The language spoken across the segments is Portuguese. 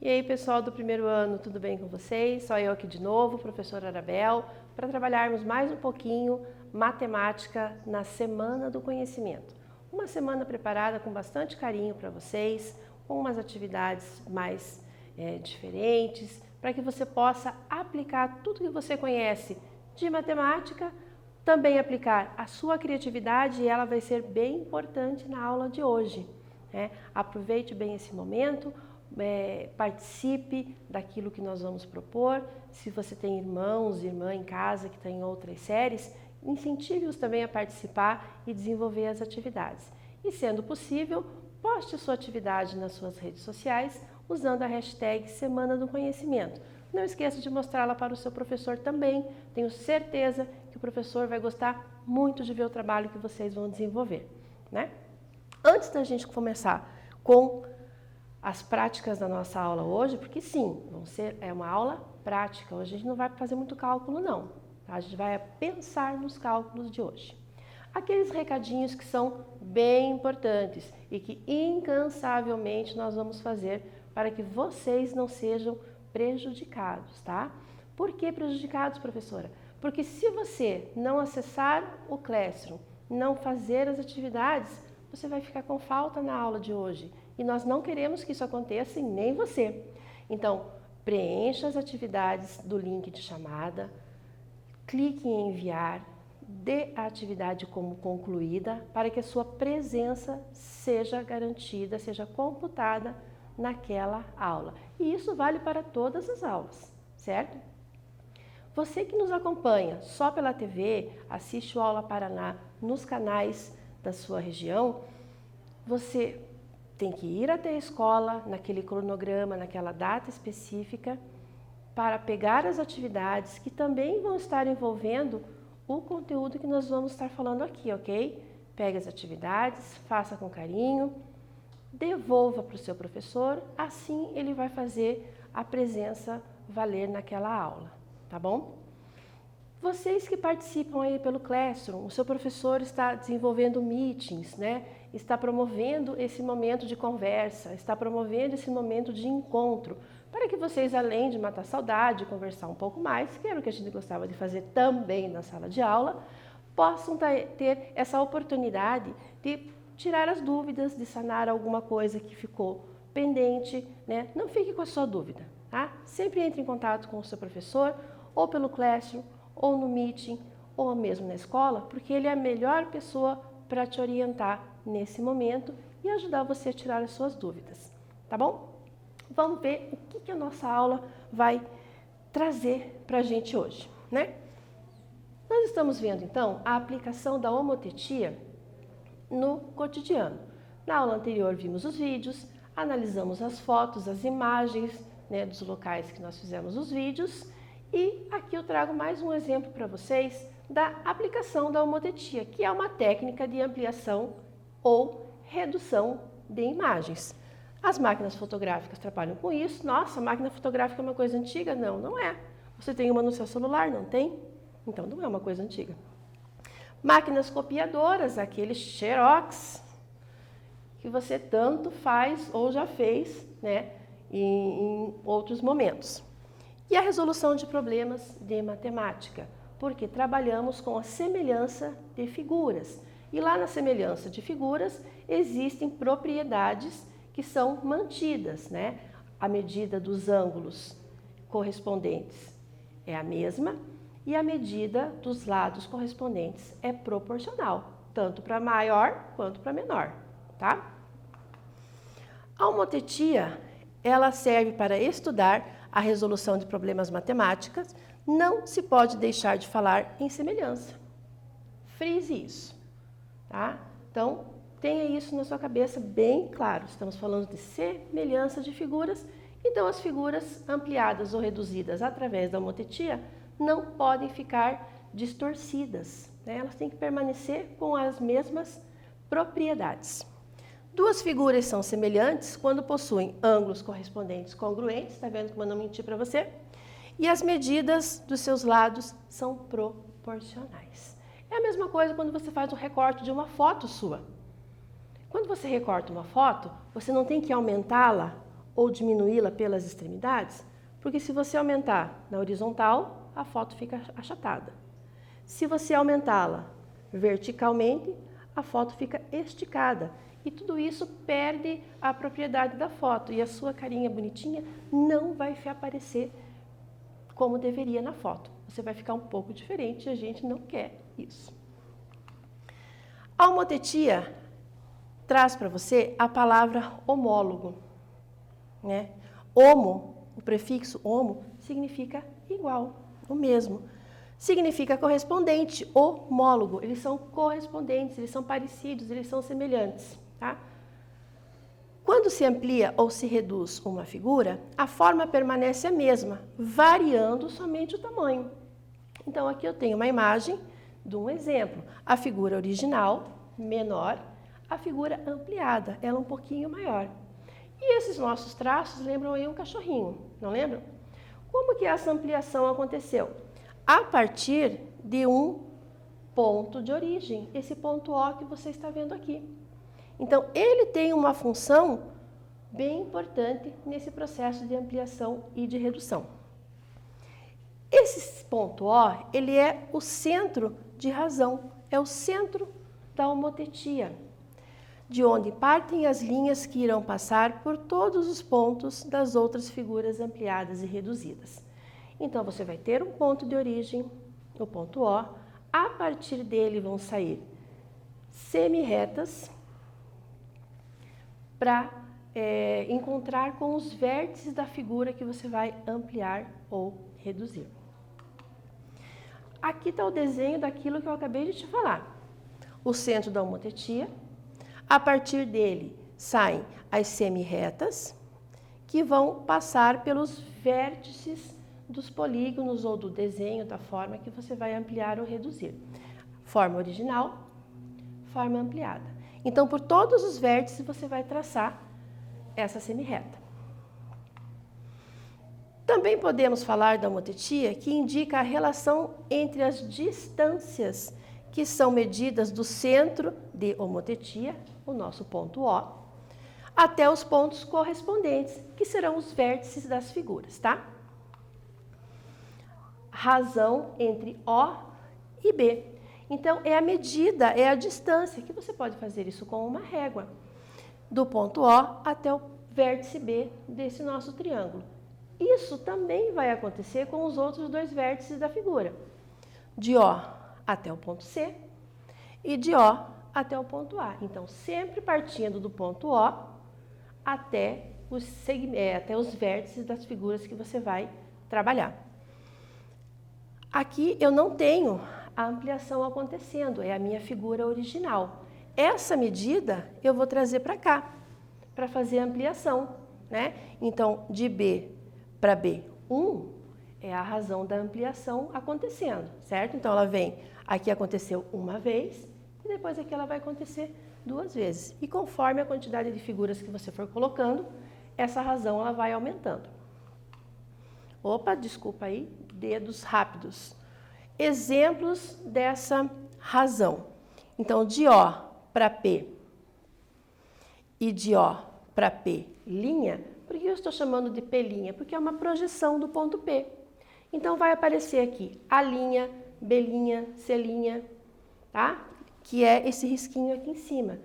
E aí, pessoal do primeiro ano, tudo bem com vocês? Só eu aqui de novo, professora Arabel, para trabalharmos mais um pouquinho matemática na Semana do Conhecimento. Uma semana preparada com bastante carinho para vocês, com umas atividades mais diferentes, para que você possa aplicar tudo que você conhece de matemática, também aplicar a sua criatividade e ela vai ser bem importante na aula de hoje. Aproveite bem esse momento. Participe daquilo que nós vamos propor. Se você tem irmãos e irmã em casa que estão em outras séries, incentive-os também a participar e desenvolver as atividades. E sendo possível, poste a sua atividade nas suas redes sociais usando a hashtag Semana do Conhecimento. Não esqueça de mostrá-la para o seu professor também. Tenho certeza que o professor vai gostar muito de ver o trabalho que vocês vão desenvolver, né? Antes da gente começar com as práticas da nossa aula hoje, porque sim, é uma aula prática, hoje a gente não vai fazer muito cálculo não, tá? A gente vai pensar nos cálculos de hoje. Aqueles recadinhos que são bem importantes e que incansavelmente nós vamos fazer para que vocês não sejam prejudicados, tá? Por que prejudicados, professora? Porque se você não acessar o Classroom, não fazer as atividades, você vai ficar com falta na aula de hoje. E nós não queremos que isso aconteça e nem você. Então, preencha as atividades do link de chamada, clique em enviar, dê a atividade como concluída para que a sua presença seja garantida, seja computada naquela aula. E isso vale para todas as aulas, certo? Você que nos acompanha só pela TV, assiste o Aula Paraná nos canais da sua região, você tem que ir até a escola, naquele cronograma, naquela data específica, para pegar as atividades que também vão estar envolvendo o conteúdo que nós vamos estar falando aqui, ok? Pegue as atividades, faça com carinho, devolva para o seu professor, assim ele vai fazer a presença valer naquela aula, tá bom? Vocês que participam aí pelo Classroom, o seu professor está desenvolvendo meetings, né? Está promovendo esse momento de conversa, está promovendo esse momento de encontro, para que vocês, além de matar saudade, conversar um pouco mais, que era o que a gente gostava de fazer também na sala de aula, possam ter essa oportunidade de tirar as dúvidas, de sanar alguma coisa que ficou pendente, né? Não fique com a sua dúvida, tá? Sempre entre em contato com o seu professor, ou pelo Classroom, ou no meeting, ou mesmo na escola, porque ele é a melhor pessoa para te orientar nesse momento e ajudar você a tirar as suas dúvidas, tá bom? Vamos ver o que a nossa aula vai trazer para a gente hoje, né? Nós estamos vendo, então, a aplicação da homotetia no cotidiano. Na aula anterior vimos os vídeos, analisamos as fotos, as imagens, né, dos locais que nós fizemos os vídeos, e aqui eu trago mais um exemplo para vocês da aplicação da homotetia, que é uma técnica de ampliação ou redução de imagens. As máquinas fotográficas trabalham com isso. Nossa, a máquina fotográfica é uma coisa antiga? Não, não é. Você tem uma no seu celular? Não tem? Então não é uma coisa antiga. Máquinas copiadoras, aquele Xerox, que você tanto faz ou já fez, né, em outros momentos. E a resolução de problemas de matemática, porque trabalhamos com a semelhança de figuras. E lá na semelhança de figuras existem propriedades que são mantidas, né? A medida dos ângulos correspondentes é a mesma e a medida dos lados correspondentes é proporcional, tanto para maior quanto para menor, tá? A homotetia, ela serve para estudar a resolução de problemas matemáticos. Não se pode deixar de falar em semelhança. Frise isso, tá? Então, tenha isso na sua cabeça bem claro. Estamos falando de semelhança de figuras, então as figuras ampliadas ou reduzidas através da homotetia não podem ficar distorcidas, né? Elas têm que permanecer com as mesmas propriedades. Duas figuras são semelhantes quando possuem ângulos correspondentes congruentes, está vendo como eu não menti para você? E as medidas dos seus lados são proporcionais. É a mesma coisa quando você faz o recorte de uma foto sua. Quando você recorta uma foto, você não tem que aumentá-la ou diminuí-la pelas extremidades? Porque se você aumentar na horizontal, a foto fica achatada. Se você aumentá-la verticalmente, a foto fica esticada. E tudo isso perde a propriedade da foto e a sua carinha bonitinha não vai aparecer como deveria na foto. Você vai ficar um pouco diferente e a gente não quer isso. A homotetia traz para você a palavra homólogo, né? Homo, o prefixo homo, significa igual, o mesmo. Significa correspondente, homólogo. Eles são correspondentes, eles são parecidos, eles são semelhantes, tá? Quando se amplia ou se reduz uma figura, a forma permanece a mesma, variando somente o tamanho. Então, aqui eu tenho uma imagem de um exemplo. A figura original, menor, a figura ampliada, ela um pouquinho maior. E esses nossos traços lembram aí um cachorrinho, não lembram? Como que essa ampliação aconteceu? A partir de um ponto de origem, esse ponto O que você está vendo aqui. Então, ele tem uma função bem importante nesse processo de ampliação e de redução. Esse ponto O, ele é o centro de razão, é o centro da homotetia, de onde partem as linhas que irão passar por todos os pontos das outras figuras ampliadas e reduzidas. Então, você vai ter um ponto de origem, o ponto O, a partir dele vão sair semi-retas para encontrar com os vértices da figura que você vai ampliar ou reduzir. Aqui está o desenho daquilo que eu acabei de te falar. O centro da homotetia, a partir dele saem as semi-retas, que vão passar pelos vértices dos polígonos ou do desenho, da forma que você vai ampliar ou reduzir. Forma original, forma ampliada. Então, por todos os vértices, você vai traçar essa semi-reta. Também podemos falar da homotetia, que indica a relação entre as distâncias que são medidas do centro de homotetia, o nosso ponto O, até os pontos correspondentes, que serão os vértices das figuras, tá? Razão entre O e B. Então, é a medida, é a distância, que você pode fazer isso com uma régua, do ponto O até o vértice B desse nosso triângulo. Isso também vai acontecer com os outros dois vértices da figura, de O até o ponto C e de O até o ponto A. Então, sempre partindo do ponto O até os vértices das figuras que você vai trabalhar. Aqui eu não tenho a ampliação acontecendo, é a minha figura original. Essa medida eu vou trazer para cá, para fazer a ampliação, né? Então, de B para B1 é a razão da ampliação acontecendo, certo? Então, ela vem, aqui aconteceu uma vez, e depois aqui ela vai acontecer duas vezes. E conforme a quantidade de figuras que você for colocando, essa razão ela vai aumentando. Opa, desculpa aí, dedos rápidos. Exemplos dessa razão. Então, de O para P e de O para P', por que eu estou chamando de P'? Porque é uma projeção do ponto P. Então, vai aparecer aqui A', B', C', tá? Que é esse risquinho aqui em cima,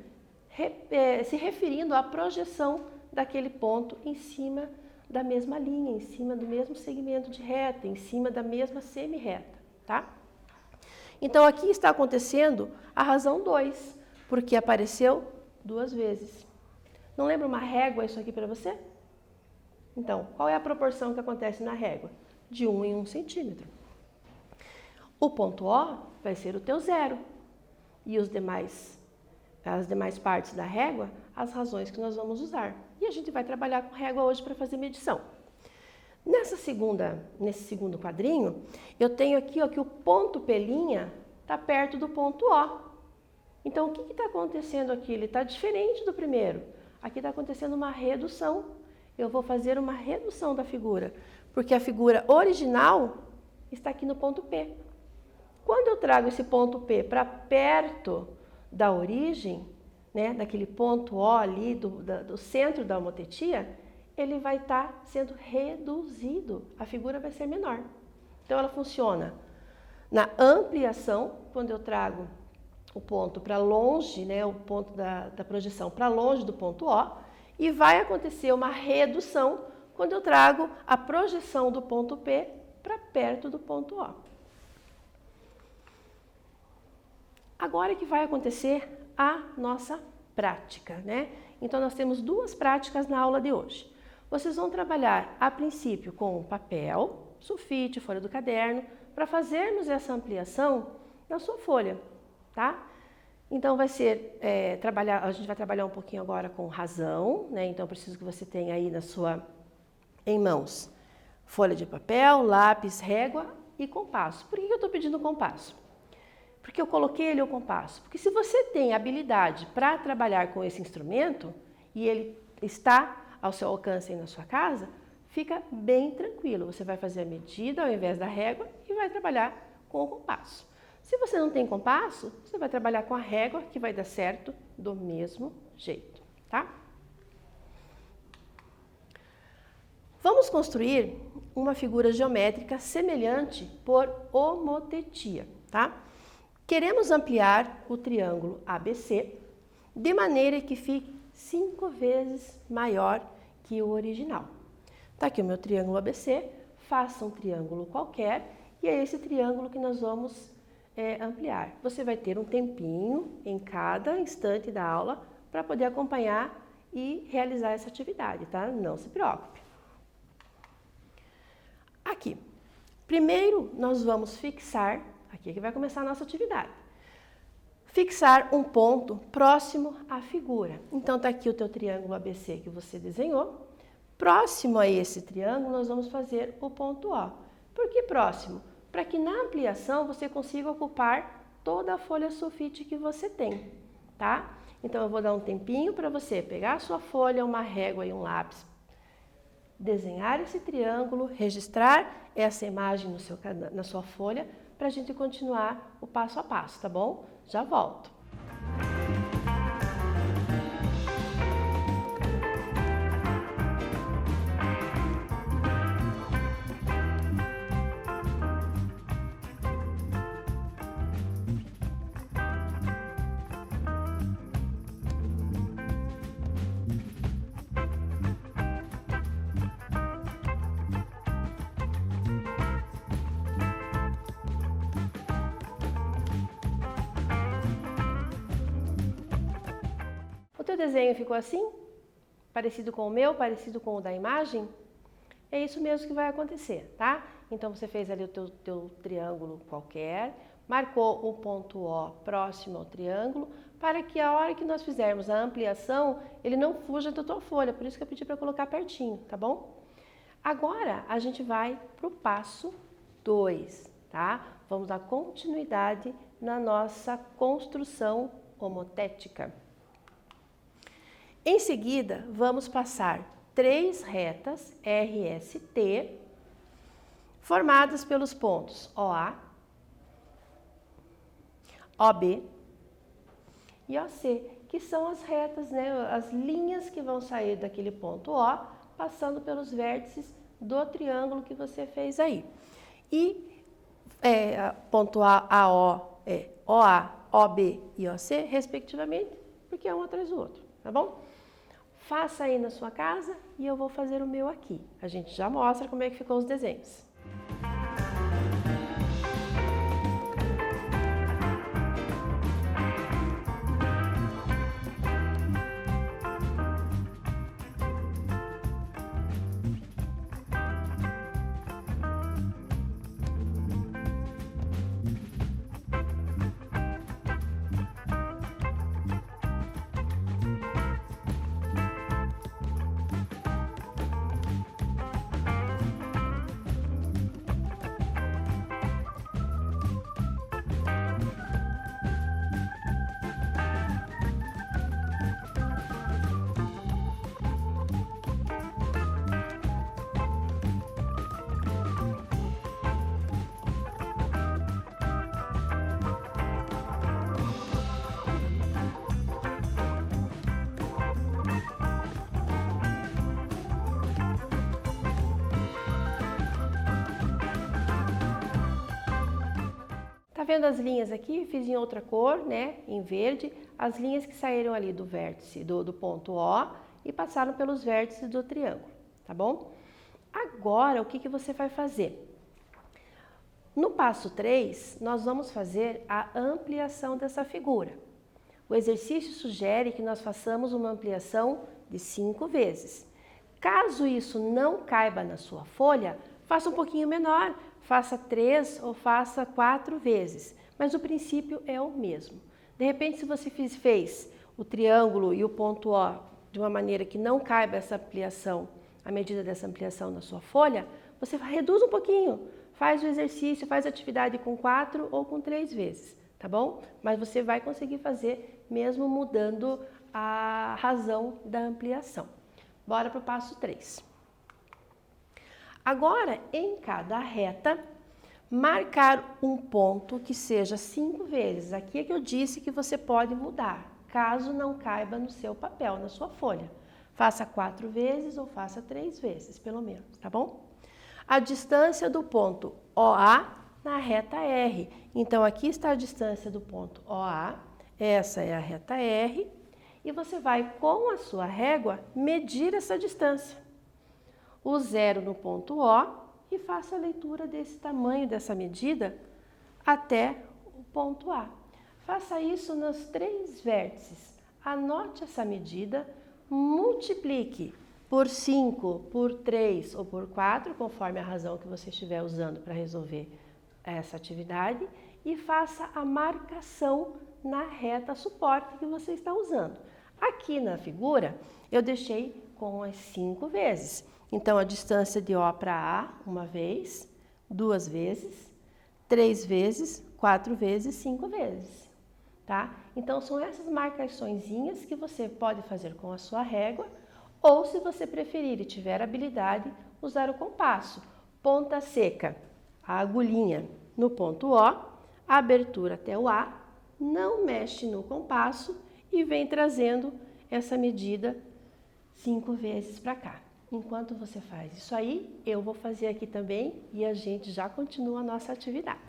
se referindo à projeção daquele ponto em cima da mesma linha, em cima do mesmo segmento de reta, em cima da mesma semi-reta, tá? Então, aqui está acontecendo a razão 2, porque apareceu duas vezes. Não lembra uma régua isso aqui para você? Então, qual é a proporção que acontece na régua? De 1 em 1 centímetro. O ponto O vai ser o teu zero. E as demais partes da régua, as razões que nós vamos usar. E a gente vai trabalhar com régua hoje para fazer medição. Nesse segundo quadrinho, eu tenho aqui ó, que o ponto P' está perto do ponto O. Então, o que está acontecendo aqui? Ele está diferente do primeiro. Aqui está acontecendo uma redução. Eu vou fazer uma redução da figura, porque a figura original está aqui no ponto P. Quando eu trago esse ponto P para perto da origem, né, daquele ponto O ali, do centro da homotetia, ele vai estar sendo reduzido, a figura vai ser menor. Então ela funciona na ampliação, quando eu trago o ponto para longe, né, o ponto da projeção para longe do ponto O, e vai acontecer uma redução quando eu trago a projeção do ponto P para perto do ponto O. Agora que vai acontecer a nossa prática, né? Então nós temos duas práticas na aula de hoje. Vocês vão trabalhar a princípio com papel, sulfite, folha do caderno, para fazermos essa ampliação na sua folha, tá? Então vai ser, a gente vai trabalhar um pouquinho agora com razão, né? Então eu preciso que você tenha aí em mãos folha de papel, lápis, régua e compasso. Por que eu estou pedindo compasso? Porque eu coloquei ali o compasso. Porque se você tem habilidade para trabalhar com esse instrumento e ele está ao seu alcance aí na sua casa, fica bem tranquilo. Você vai fazer a medida ao invés da régua e vai trabalhar com o compasso. Se você não tem compasso, você vai trabalhar com a régua, que vai dar certo do mesmo jeito, tá? Vamos construir uma figura geométrica semelhante por homotetia, tá? Queremos ampliar o triângulo ABC de maneira que fique 5 vezes maior que o original. Tá aqui o meu triângulo ABC, faça um triângulo qualquer e é esse triângulo que nós vamos ampliar. Você vai ter um tempinho em cada instante da aula para poder acompanhar e realizar essa atividade, tá? Não se preocupe. Aqui, primeiro nós vamos fixar, aqui é que vai começar a nossa atividade, fixar um ponto próximo à figura. Então tá aqui o teu triângulo ABC que você desenhou. Próximo a esse triângulo nós vamos fazer o ponto O. Por que próximo? Para que na ampliação você consiga ocupar toda a folha sulfite que você tem, tá? Então eu vou dar um tempinho para você pegar a sua folha, uma régua e um lápis, desenhar esse triângulo, registrar essa imagem na sua folha para a gente continuar o passo a passo, tá bom? Já volto. O teu desenho ficou assim? Parecido com o meu? Parecido com o da imagem? É isso mesmo que vai acontecer, tá? Então você fez ali o teu triângulo qualquer, marcou o ponto O próximo ao triângulo, para que a hora que nós fizermos a ampliação, ele não fuja da tua folha, por isso que eu pedi para colocar pertinho, tá bom? Agora a gente vai para o passo 2, tá? Vamos dar continuidade na nossa construção homotética. Em seguida, vamos passar 3 retas RST, formadas pelos pontos OA, OB e OC, que são as retas, né, as linhas que vão sair daquele ponto O, passando pelos vértices do triângulo que você fez aí. E ponto AO é OA, OB e OC, respectivamente, porque é um atrás do outro, tá bom? Faça aí na sua casa e eu vou fazer o meu aqui. A gente já mostra como é que ficou os desenhos. Tá vendo as linhas aqui? Fiz em outra cor, né? Em verde, as linhas que saíram ali do vértice, do ponto O e passaram pelos vértices do triângulo, tá bom? Agora, o que você vai fazer? No passo 3, nós vamos fazer a ampliação dessa figura. O exercício sugere que nós façamos uma ampliação de 5 vezes. Caso isso não caiba na sua folha, faça um pouquinho menor, faça 3 ou faça 4 vezes, mas o princípio é o mesmo. De repente, se você fez o triângulo e o ponto O de uma maneira que não caiba essa ampliação, a medida dessa ampliação na sua folha, você reduz um pouquinho, faz o exercício, faz a atividade com 4 ou com 3 vezes, tá bom? Mas você vai conseguir fazer mesmo mudando a razão da ampliação. Bora para o passo 3. Agora, em cada reta, marcar um ponto que seja 5 vezes. Aqui é que eu disse que você pode mudar, caso não caiba no seu papel, na sua folha. Faça 4 vezes ou faça 3 vezes, pelo menos, tá bom? A distância do ponto OA na reta R. Então, aqui está a distância do ponto OA, essa é a reta R, e você vai, com a sua régua, medir essa distância. O 0 no ponto O e faça a leitura desse tamanho, dessa medida, até o ponto A. Faça isso nos 3 vértices. Anote essa medida, multiplique por 5, por 3 ou por 4, conforme a razão que você estiver usando para resolver essa atividade, e faça a marcação na reta suporte que você está usando. Aqui na figura, eu deixei com as 5 vezes. Então, a distância de O para A, uma vez, 2 vezes, 3 vezes, 4 vezes, 5 vezes, tá? Então, são essas marcaçõezinhas que você pode fazer com a sua régua, ou, se você preferir e tiver habilidade, usar o compasso. Ponta seca, a agulhinha no ponto O, a abertura até o A, não mexe no compasso e vem trazendo essa medida 5 vezes para cá. Enquanto você faz isso aí, eu vou fazer aqui também e a gente já continua a nossa atividade.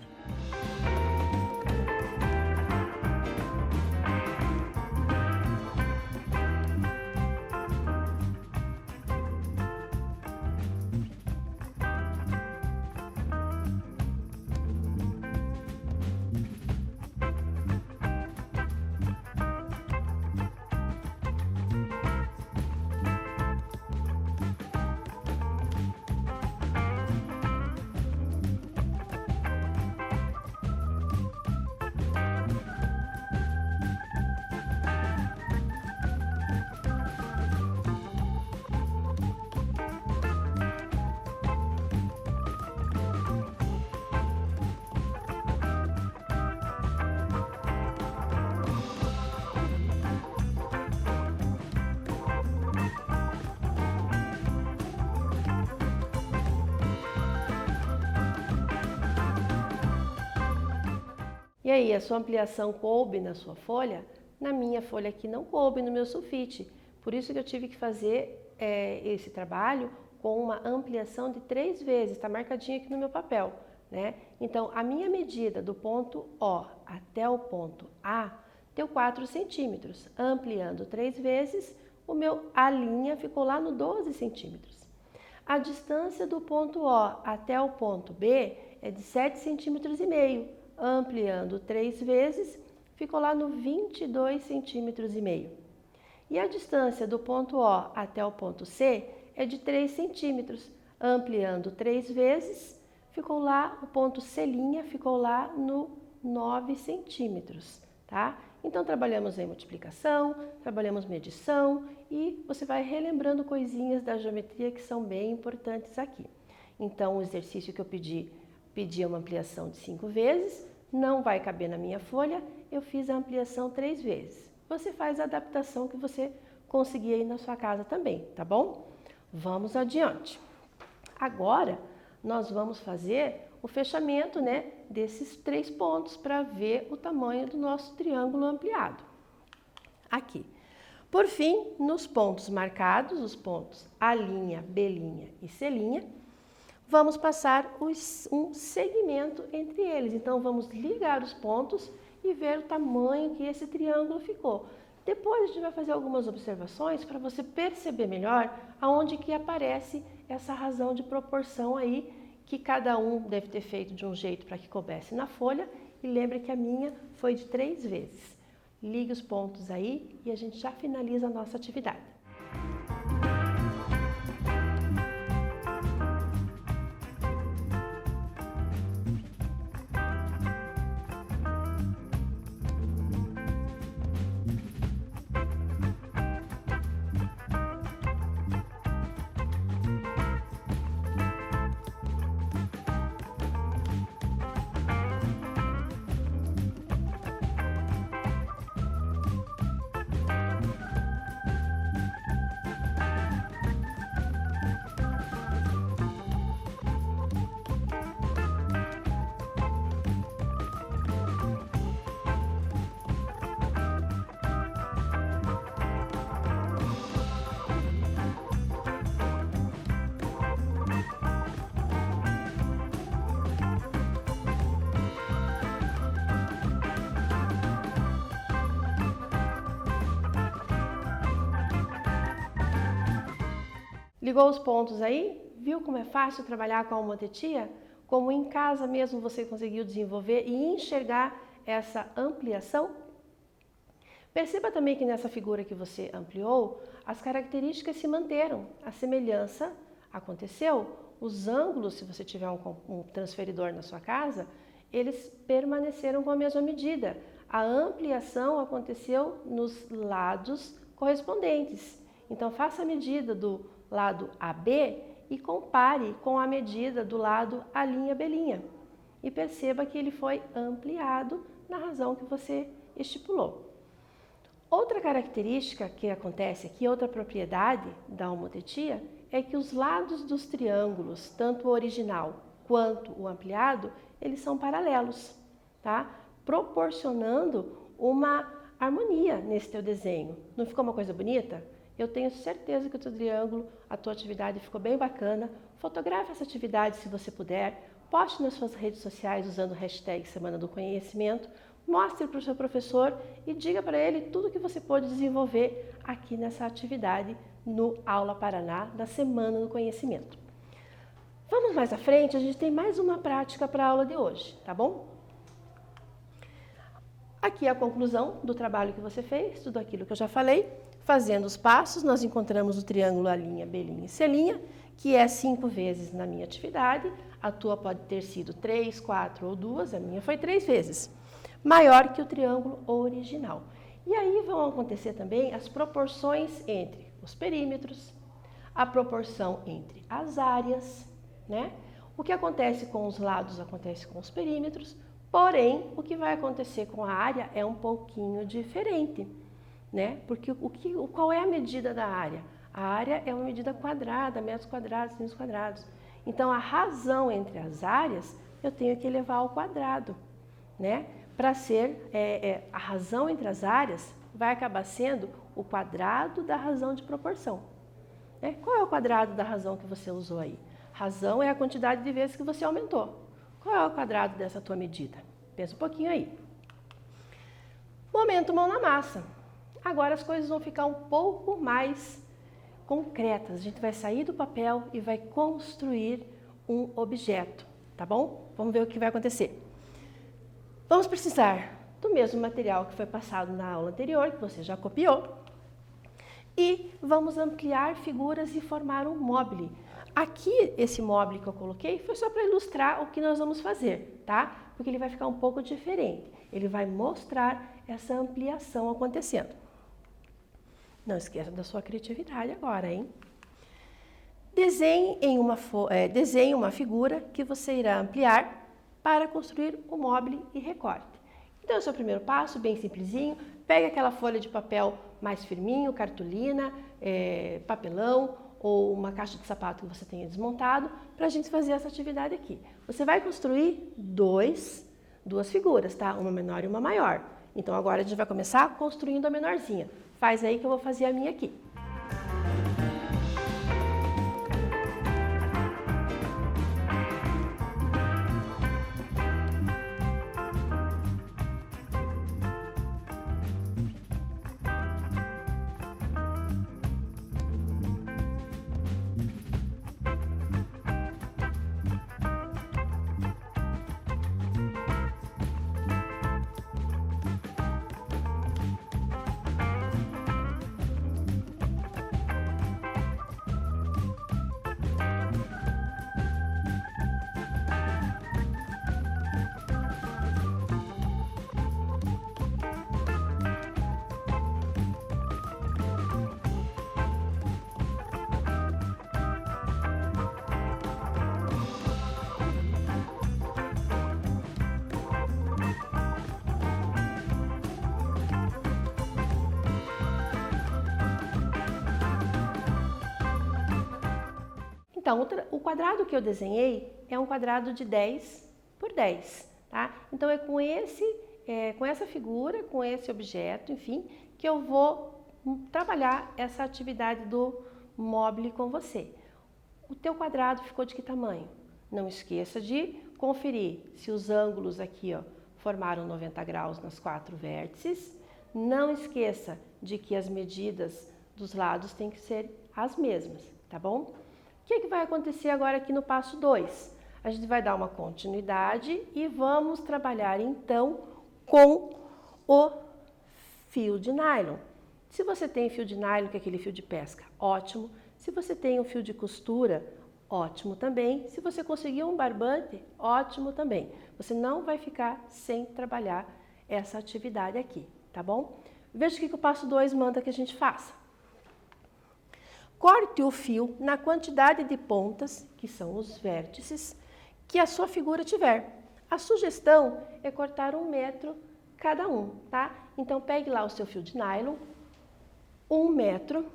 E aí, a sua ampliação coube na sua folha? Na minha folha aqui não coube, no meu sulfite. Por isso que eu tive que fazer esse trabalho com uma ampliação de 3 vezes, está marcadinho aqui no meu papel, né? Então, a minha medida do ponto O até o ponto A deu 4 centímetros. Ampliando 3 vezes, a linha ficou lá no 12 centímetros. A distância do ponto O até o ponto B é de 7,5 centímetros. Ampliando 3 vezes, ficou lá no 22,5 centímetros. E a distância do ponto O até o ponto C é de 3 centímetros. Ampliando 3 vezes, ficou lá, o ponto C' ficou lá no 9 centímetros, tá? Então, trabalhamos em multiplicação, trabalhamos medição e você vai relembrando coisinhas da geometria que são bem importantes aqui. Então, o exercício que eu pedi uma ampliação de 5 vezes, não vai caber na minha folha, eu fiz a ampliação 3 vezes. Você faz a adaptação que você conseguir aí na sua casa também, tá bom? Vamos adiante. Agora, nós vamos fazer o fechamento, né, desses 3 pontos para ver o tamanho do nosso triângulo ampliado. Aqui. Por fim, nos pontos marcados, os pontos A', B' e C', vamos passar um segmento entre eles. Então, vamos ligar os pontos e ver o tamanho que esse triângulo ficou. Depois, a gente vai fazer algumas observações para você perceber melhor aonde que aparece essa razão de proporção aí, que cada um deve ter feito de um jeito para que coubesse na folha. E lembre que a minha foi de 3 vezes. Ligue os pontos aí e a gente já finaliza a nossa atividade. Ligou os pontos aí? Viu como é fácil trabalhar com a homotetia? Como em casa mesmo você conseguiu desenvolver e enxergar essa ampliação? Perceba também que nessa figura que você ampliou, as características se manteram, a semelhança aconteceu, os ângulos, se você tiver um transferidor na sua casa, eles permaneceram com a mesma medida. A ampliação aconteceu nos lados correspondentes. Então, faça a medida do lado AB e compare com a medida do lado A'B'. E perceba que ele foi ampliado na razão que você estipulou. Outra característica que acontece aqui, outra propriedade da homotetia, é que os lados dos triângulos, tanto o original quanto o ampliado, eles são paralelos, tá? Proporcionando uma harmonia nesse teu desenho. Não ficou uma coisa bonita? Eu tenho certeza que o teu triângulo, a tua atividade ficou bem bacana. Fotografe essa atividade se você puder, poste nas suas redes sociais usando o hashtag Semana do Conhecimento, mostre para o seu professor e diga para ele tudo que você pode desenvolver aqui nessa atividade no Aula Paraná da Semana do Conhecimento. Vamos mais à frente, a gente tem mais uma prática para a aula de hoje, tá bom? Aqui é a conclusão do trabalho que você fez, tudo aquilo que eu já falei. Fazendo os passos, nós encontramos o triângulo A'B', C', que é 5 vezes na minha atividade. A tua pode ter sido 3, 4 ou 2, a minha foi 3 vezes. Maior que o triângulo original. E aí vão acontecer também as proporções entre os perímetros, a proporção entre as áreas, né? O que acontece com os lados acontece com os perímetros, porém, o que vai acontecer com a área é um pouquinho diferente. Né? Porque qual é a medida da área? A área é uma medida quadrada, metros quadrados, centímetros quadrados. Então, a razão entre as áreas, eu tenho que elevar ao quadrado. Né? Para ser, a razão entre as áreas vai acabar sendo o quadrado da razão de proporção. Né? Qual é o quadrado da razão que você usou aí? Razão é a quantidade de vezes que você aumentou. Qual é o quadrado dessa tua medida? Pensa um pouquinho aí. Momento mão na massa. Agora as coisas vão ficar um pouco mais concretas. A gente vai sair do papel e vai construir um objeto, tá bom? Vamos ver o que vai acontecer. Vamos precisar do mesmo material que foi passado na aula anterior, que você já copiou. E vamos ampliar figuras e formar um mobile. Aqui, esse mobile que eu coloquei foi só para ilustrar o que nós vamos fazer, tá? Porque ele vai ficar um pouco diferente. Ele vai mostrar essa ampliação acontecendo. Não esqueça da sua criatividade agora, hein? Desenhe uma figura que você irá ampliar para construir o mobile e recorte. Então, o seu primeiro passo, bem simplesinho, pegue aquela folha de papel mais firminho, cartolina, papelão ou uma caixa de sapato que você tenha desmontado para a gente fazer essa atividade aqui. Você vai construir duas figuras, tá? Uma menor e uma maior. Então, agora a gente vai começar construindo a menorzinha. Faz aí que eu vou fazer a minha aqui. Então, o quadrado que eu desenhei é um quadrado de 10 por 10, tá? Então, é com essa figura, com esse objeto, enfim, que eu vou trabalhar essa atividade do Mobile com você. O teu quadrado ficou de que tamanho? Não esqueça de conferir se os ângulos aqui, ó, formaram 90 graus nas 4 vértices. Não esqueça de que as medidas dos lados têm que ser as mesmas, tá bom? O que vai acontecer agora aqui no passo 2? A gente vai dar uma continuidade e vamos trabalhar então com o fio de nylon. Se você tem fio de nylon, que é aquele fio de pesca, ótimo. Se você tem um fio de costura, ótimo também. Se você conseguir um barbante, ótimo também. Você não vai ficar sem trabalhar essa atividade aqui, tá bom? Veja o que o passo 2 manda que a gente faça. Corte o fio na quantidade de pontas, que são os vértices, que a sua figura tiver. A sugestão é cortar 1 metro cada um, tá? Então, pegue lá o seu fio de nylon, 1 metro.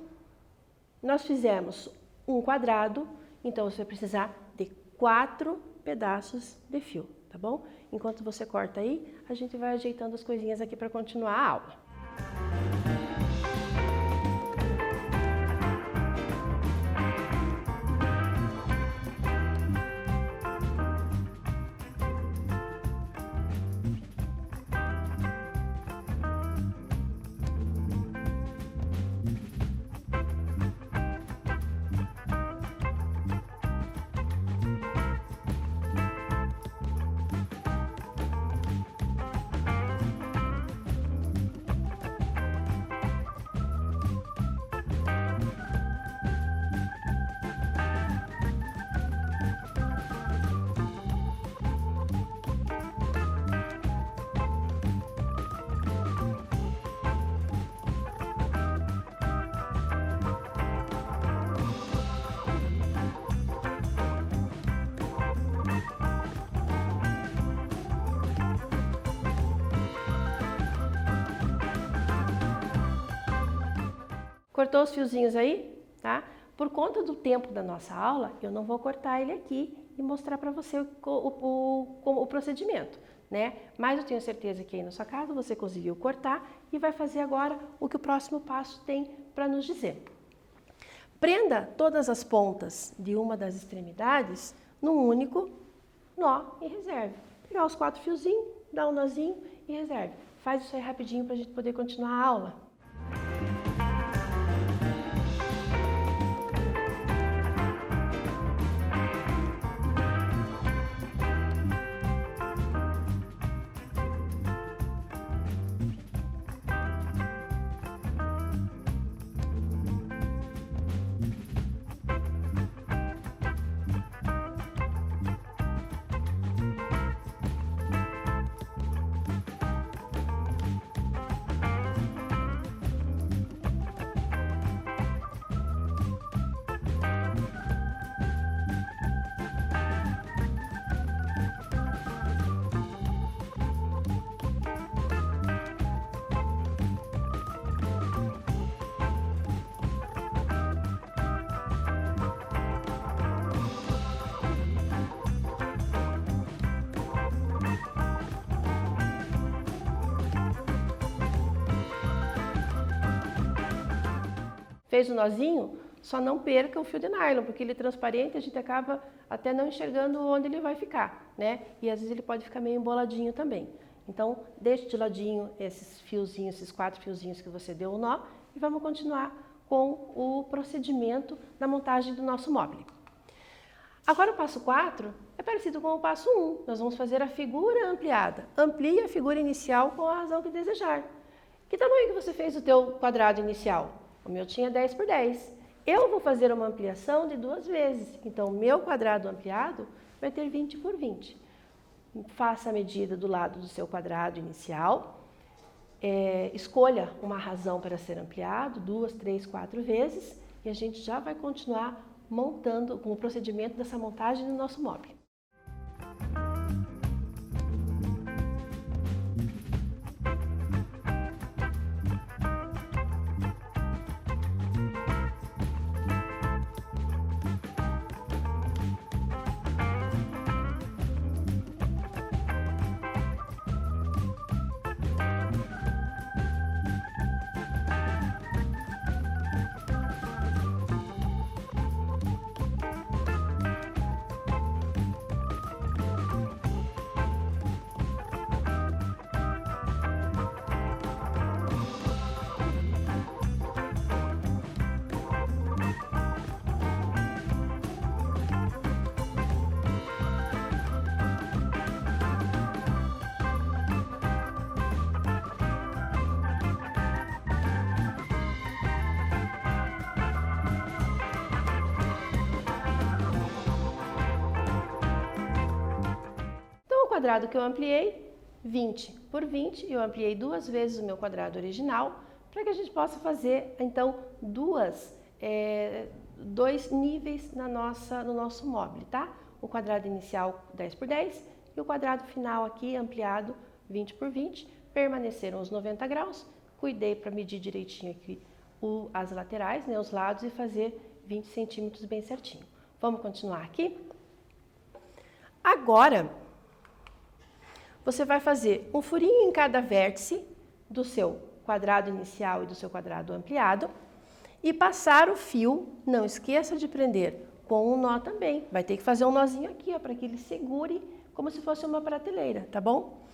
Nós fizemos um quadrado, então você vai precisar de 4 pedaços de fio, tá bom? Enquanto você corta aí, a gente vai ajeitando as coisinhas aqui para continuar a aula. Cortou os fiozinhos aí, tá? Por conta do tempo da nossa aula, eu não vou cortar ele aqui e mostrar para você o procedimento, né? Mas eu tenho certeza que aí na sua casa você conseguiu cortar e vai fazer agora o que o próximo passo tem para nos dizer. Prenda todas as pontas de uma das extremidades num único nó e reserve. Pegar os 4 fiozinhos, dá um nozinho e reserve. Faz isso aí rapidinho para a gente poder continuar a aula. Fez o nozinho? Só não perca o fio de nylon, porque ele é transparente, a gente acaba até não enxergando onde ele vai ficar, né? E às vezes ele pode ficar meio emboladinho também. Então, deixe de ladinho esses fiozinhos, esses 4 fiozinhos que você deu o nó e vamos continuar com o procedimento da montagem do nosso móvel. Agora o passo 4 é parecido com o passo 1. Nós vamos fazer a figura ampliada. Amplie a figura inicial com a razão que desejar. Que tamanho que você fez o teu quadrado inicial? O meu tinha 10 por 10. Eu vou fazer uma ampliação de 2 vezes. Então, o meu quadrado ampliado vai ter 20 por 20. Faça a medida do lado do seu quadrado inicial. Escolha uma razão para ser ampliado, 2, 3, 4 vezes. E a gente já vai continuar montando com o procedimento dessa montagem no nosso móvel. quadrado que eu ampliei, 20 por 20, eu ampliei 2 vezes o meu quadrado original, para que a gente possa fazer, então, dois níveis no nosso móvel, tá? O quadrado inicial 10 por 10 e o quadrado final aqui ampliado 20 por 20, permaneceram os 90 graus, cuidei para medir direitinho aqui as laterais, né, os lados e fazer 20 centímetros bem certinho. Vamos continuar aqui? Agora, você vai fazer um furinho em cada vértice do seu quadrado inicial e do seu quadrado ampliado e passar o fio, não esqueça de prender com um nó também. Vai ter que fazer um nozinho aqui, ó, para que ele segure como se fosse uma prateleira, tá bom?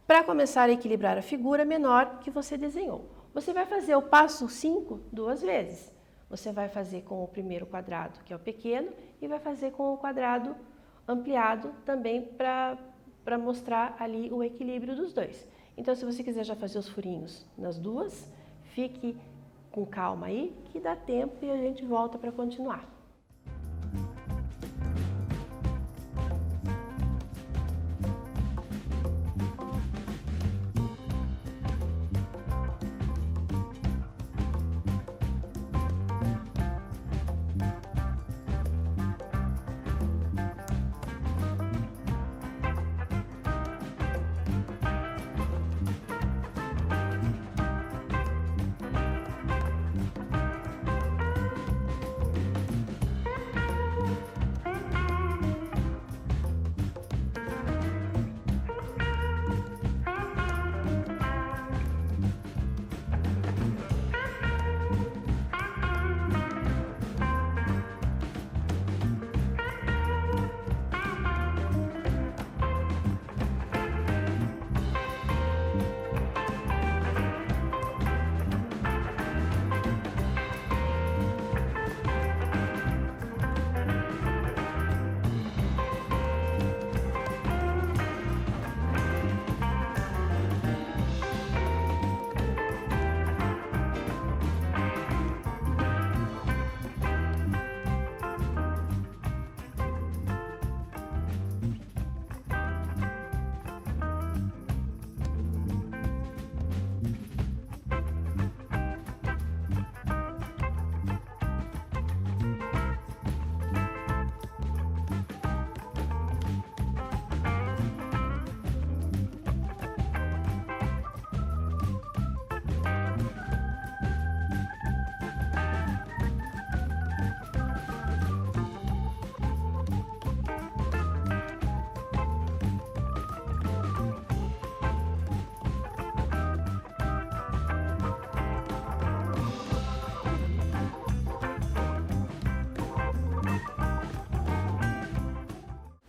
Para começar a equilibrar a figura menor que você desenhou. Você vai fazer o passo 5 2 vezes. Você vai fazer com o primeiro quadrado, que é o pequeno, e vai fazer com o quadrado ampliado também para mostrar ali o equilíbrio dos dois. Então, se você quiser já fazer os furinhos nas duas, fique com calma aí, que dá tempo e a gente volta para continuar.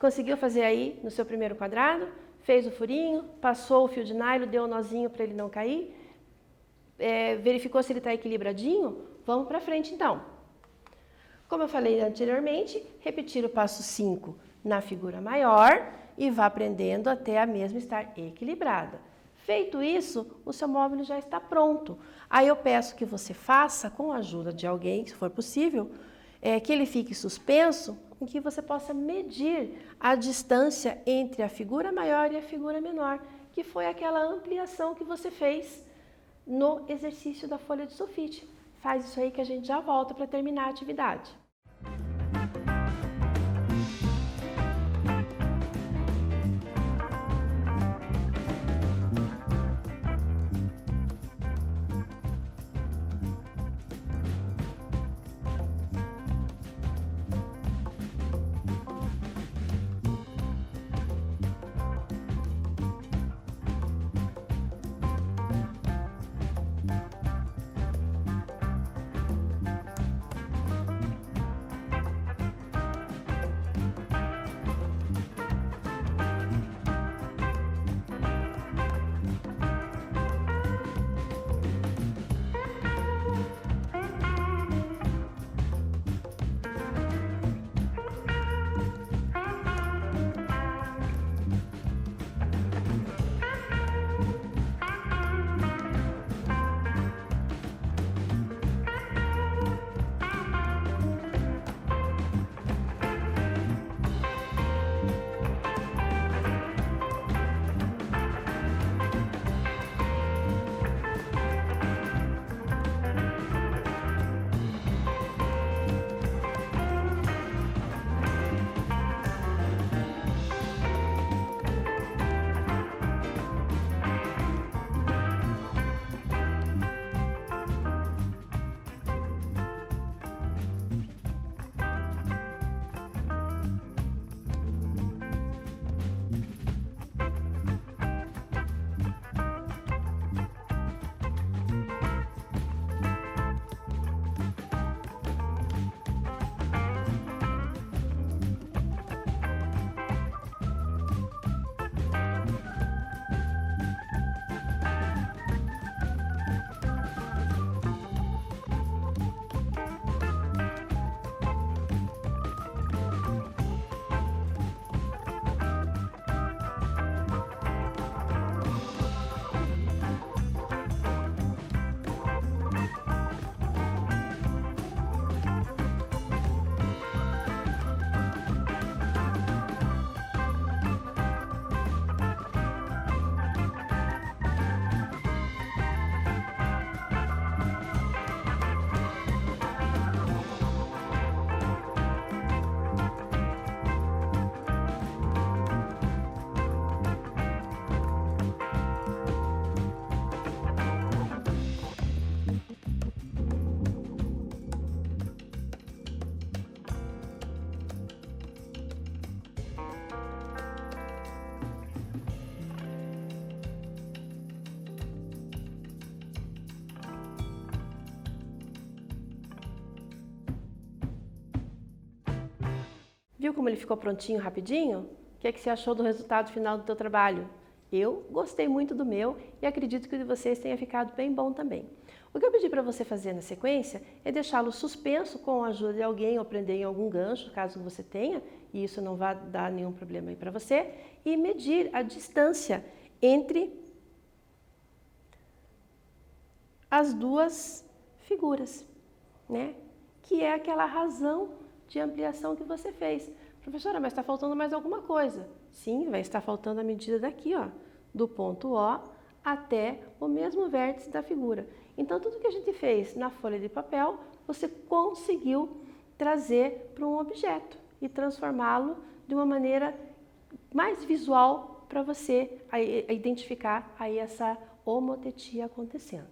Conseguiu fazer aí no seu primeiro quadrado? Fez o furinho, passou o fio de nylon, deu um nozinho para ele não cair, verificou se ele está equilibradinho? Vamos para frente então. Como eu falei anteriormente, repetir o passo 5 na figura maior e vá prendendo até a mesma estar equilibrada. Feito isso, o seu móvel já está pronto. Aí eu peço que você faça, com a ajuda de alguém, se for possível, que ele fique suspenso, em que você possa medir a distância entre a figura maior e a figura menor, que foi aquela ampliação que você fez no exercício da folha de sulfite. Faz isso aí que a gente já volta para terminar a atividade. Viu como ele ficou prontinho, rapidinho? O que é que você achou do resultado final do teu trabalho? Eu gostei muito do meu e acredito que o de vocês tenha ficado bem bom também. O que eu pedi para você fazer na sequência é deixá-lo suspenso com a ajuda de alguém ou prender em algum gancho, caso você tenha, e isso não vai dar nenhum problema aí para você, e medir a distância entre as duas figuras, né? Que é aquela razão de ampliação que você fez. Professora, mas está faltando mais alguma coisa. Sim, vai estar faltando a medida daqui, ó, do ponto O até o mesmo vértice da figura. Então, tudo que a gente fez na folha de papel, você conseguiu trazer para um objeto e transformá-lo de uma maneira mais visual para você identificar aí essa homotetia acontecendo.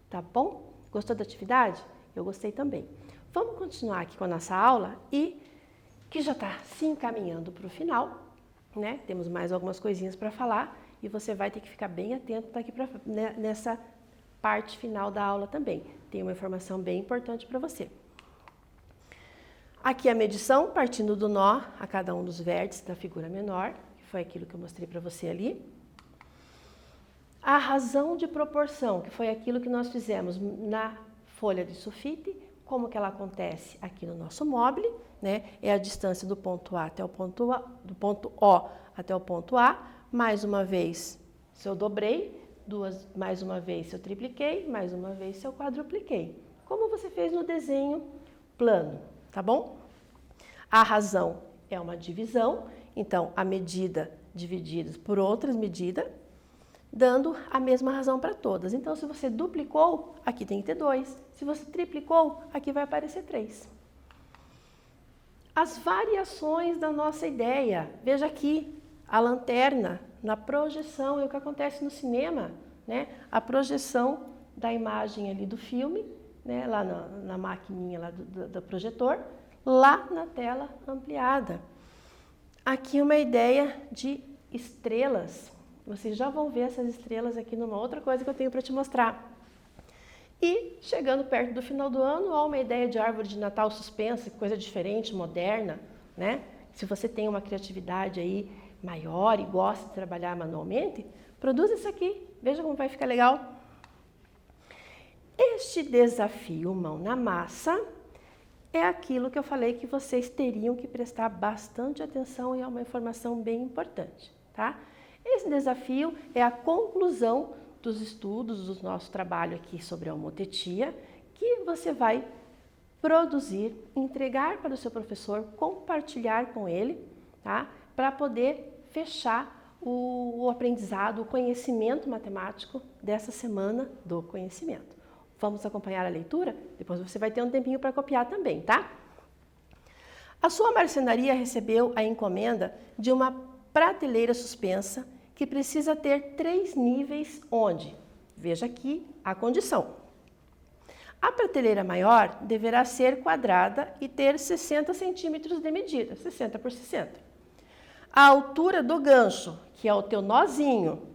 Tá bom? Gostou da atividade? Eu gostei também. Vamos continuar aqui com a nossa aula e que já está se encaminhando para o final, né? Temos mais algumas coisinhas para falar e você vai ter que ficar bem atento daqui pra, né, nessa parte final da aula também. Tem uma informação bem importante para você. Aqui a medição, partindo do nó a cada um dos vértices da figura menor, que foi aquilo que eu mostrei para você ali. A razão de proporção, que foi aquilo que nós fizemos na folha de sulfite, como que ela acontece aqui no nosso mobile, né? É a distância do ponto A até o ponto A, do ponto O até o ponto A. Mais uma vez, se eu dobrei, mais uma vez se eu tripliquei, mais uma vez se eu quadrupliquei. Como você fez no desenho plano, tá bom? A razão é uma divisão, então a medida dividida por outras medidas, dando a mesma razão para todas. Então, se você duplicou, aqui tem que ter 2. Se você triplicou, aqui vai aparecer 3. As variações da nossa ideia. Veja aqui, a lanterna na projeção, é o que acontece no cinema, né? A projeção da imagem ali do filme, né? Lá na maquininha lá do projetor, lá na tela ampliada. Aqui uma ideia de estrelas. Vocês já vão ver essas estrelas aqui numa outra coisa que eu tenho para te mostrar. E chegando perto do final do ano, há uma ideia de árvore de Natal suspensa, coisa diferente, moderna, né? Se você tem uma criatividade aí maior e gosta de trabalhar manualmente, produza isso aqui, veja como vai ficar legal. Este desafio mão na massa é aquilo que eu falei que vocês teriam que prestar bastante atenção e é uma informação bem importante, tá? Esse desafio é a conclusão dos estudos do nosso trabalho aqui sobre a homotetia, que você vai produzir, entregar para o seu professor, compartilhar com ele, tá? Para poder fechar o aprendizado, o conhecimento matemático dessa semana do conhecimento. Vamos acompanhar a leitura? Depois você vai ter um tempinho para copiar também, tá? A sua marcenaria recebeu a encomenda de uma prateleira suspensa que precisa ter 3 níveis onde, veja aqui a condição. A prateleira maior deverá ser quadrada e ter 60 centímetros de medida, 60 por 60. A altura do gancho, que é o teu nozinho,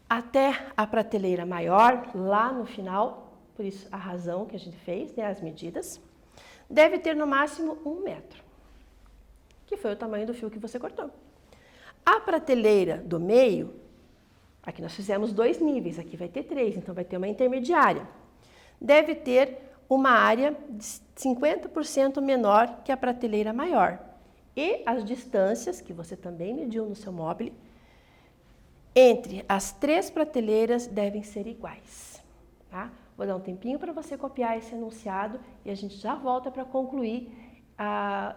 até a prateleira maior, lá no final, por isso a razão que a gente fez, né, as medidas, deve ter no máximo 1 metro, que foi o tamanho do fio que você cortou. A prateleira do meio, aqui nós fizemos 2 níveis, aqui vai ter 3, então vai ter uma intermediária. Deve ter uma área de 50% menor que a prateleira maior. E as distâncias, que você também mediu no seu mobile, entre as 3 prateleiras devem ser iguais. Tá? Vou dar um tempinho para você copiar esse enunciado e a gente já volta para concluir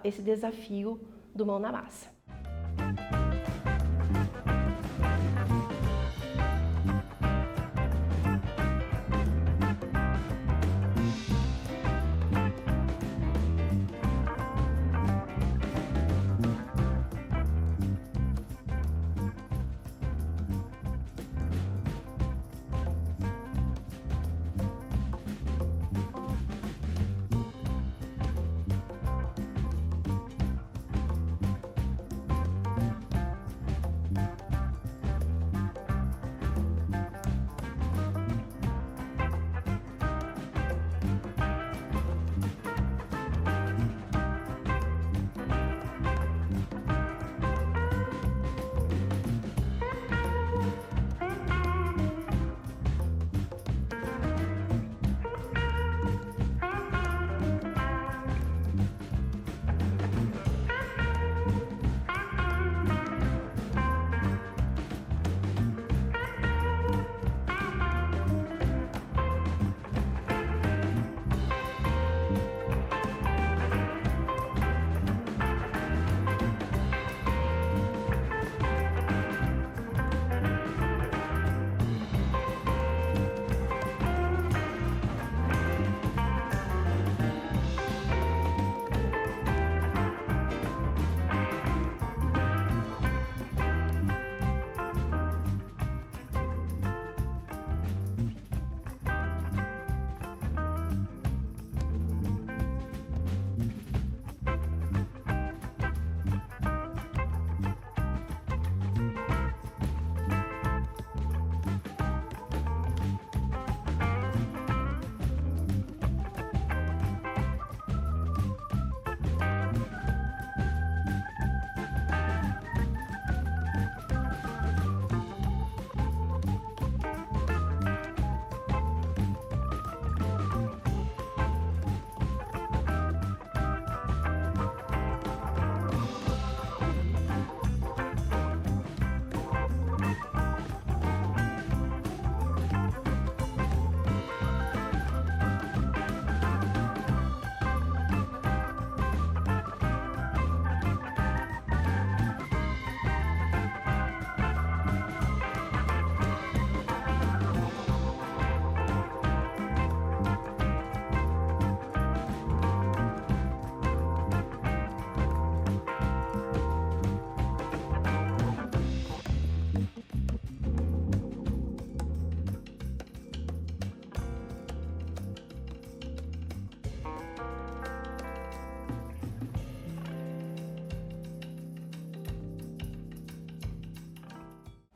esse desafio do mão na massa.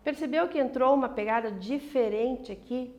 Percebeu que entrou uma pegada diferente aqui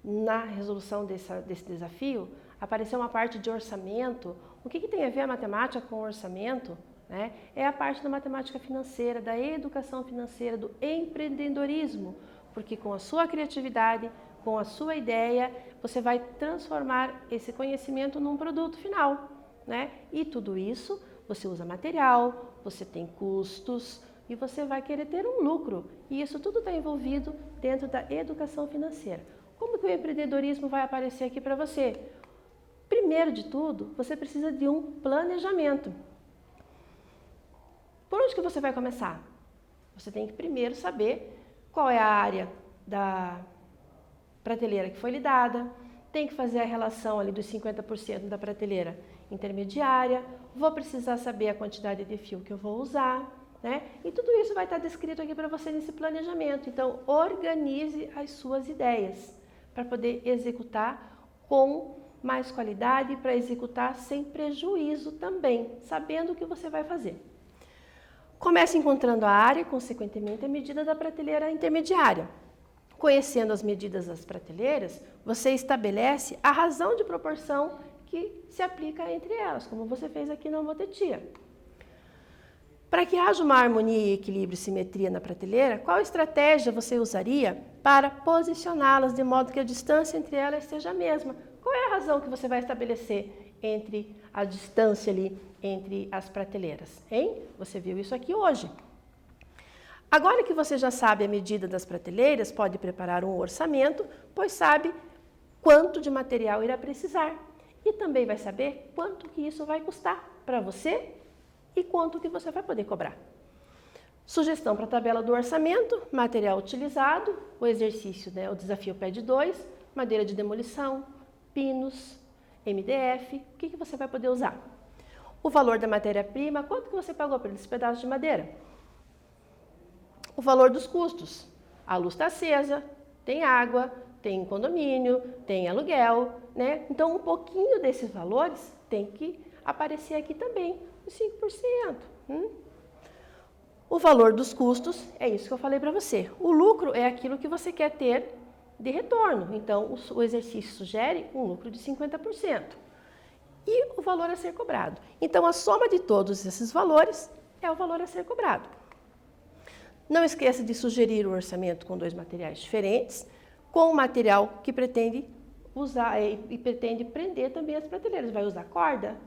na resolução desse desafio? Apareceu uma parte de orçamento. O que tem a ver a matemática com orçamento? Né? É a parte da matemática financeira, da educação financeira, do empreendedorismo, porque com a sua criatividade, com a sua ideia, você vai transformar esse conhecimento num produto final, né? E tudo isso, você usa material, você tem custos e você vai querer ter um lucro. E isso tudo está envolvido dentro da educação financeira. Como que o empreendedorismo vai aparecer aqui para você? Primeiro de tudo, você precisa de um planejamento. Por onde que você vai começar? Você tem que primeiro saber qual é a área da prateleira que foi lhe dada, tem que fazer a relação ali dos 50% da prateleira intermediária, vou precisar saber a quantidade de fio que eu vou usar, né? E tudo isso vai estar descrito aqui para você nesse planejamento. Então, organize as suas ideias para poder executar com mais qualidade, para executar sem prejuízo também, sabendo o que você vai fazer. Comece encontrando a área, consequentemente a medida da prateleira intermediária. Conhecendo as medidas das prateleiras, você estabelece a razão de proporção que se aplica entre elas, como você fez aqui na homotetia. Para que haja uma harmonia, equilíbrio e simetria na prateleira, qual estratégia você usaria para posicioná-las de modo que a distância entre elas seja a mesma? Qual é a razão que você vai estabelecer entre a distância ali entre as prateleiras, hein? Você viu isso aqui hoje. Agora que você já sabe a medida das prateleiras, pode preparar um orçamento, pois sabe quanto de material irá precisar. E também vai saber quanto que isso vai custar para você e quanto que você vai poder cobrar. Sugestão para a tabela do orçamento, material utilizado, o exercício, né, o desafio pede 2, madeira de demolição, pinos, MDF, o que você vai poder usar? O valor da matéria-prima, quanto que você pagou por esse pedaço de madeira? O valor dos custos, a luz está acesa, tem água, tem condomínio, tem aluguel, né? Então, um pouquinho desses valores tem que aparecer aqui também, os 5%. O valor dos custos é isso que eu falei para você. O lucro é aquilo que você quer ter de retorno. Então, o exercício sugere um lucro de 50%. E o valor a ser cobrado. Então, a soma de todos esses valores é o valor a ser cobrado. Não esqueça de sugerir o orçamento com 2 materiais diferentes, com o material que pretende usar e pretende prender também as prateleiras. Vai usar corda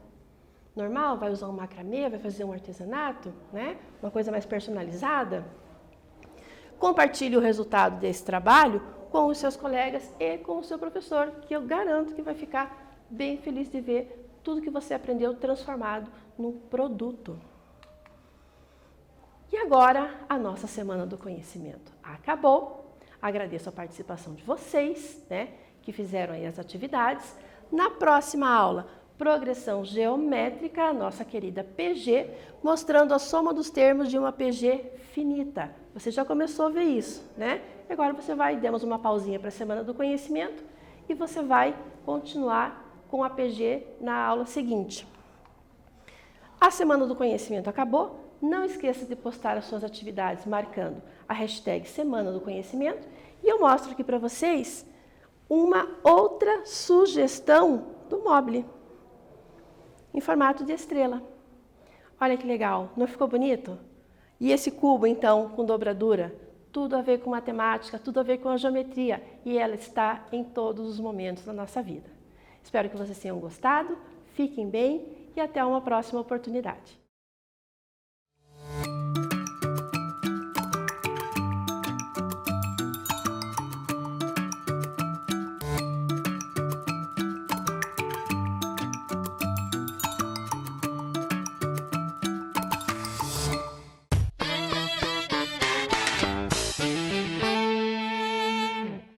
normal? Vai usar um macramê? Vai fazer um artesanato? Né? Uma coisa mais personalizada? Compartilhe o resultado desse trabalho com os seus colegas e com o seu professor, que eu garanto que vai ficar bem feliz de ver tudo que você aprendeu transformado num produto. E agora, a nossa Semana do Conhecimento acabou. Agradeço a participação de vocês, né, que fizeram aí as atividades. Na próxima aula, progressão geométrica, a nossa querida PG, mostrando a soma dos termos de uma PG finita. Você já começou a ver isso, né? Agora você vai, demos uma pausinha para a Semana do Conhecimento e você vai continuar com a PG na aula seguinte. A Semana do Conhecimento acabou. Não esqueça de postar as suas atividades marcando a hashtag Semana do Conhecimento e eu mostro aqui para vocês uma outra sugestão do Mobile em formato de estrela. Olha que legal, não ficou bonito? E esse cubo, então, com dobradura, tudo a ver com matemática, tudo a ver com a geometria e ela está em todos os momentos da nossa vida. Espero que vocês tenham gostado, fiquem bem e até uma próxima oportunidade.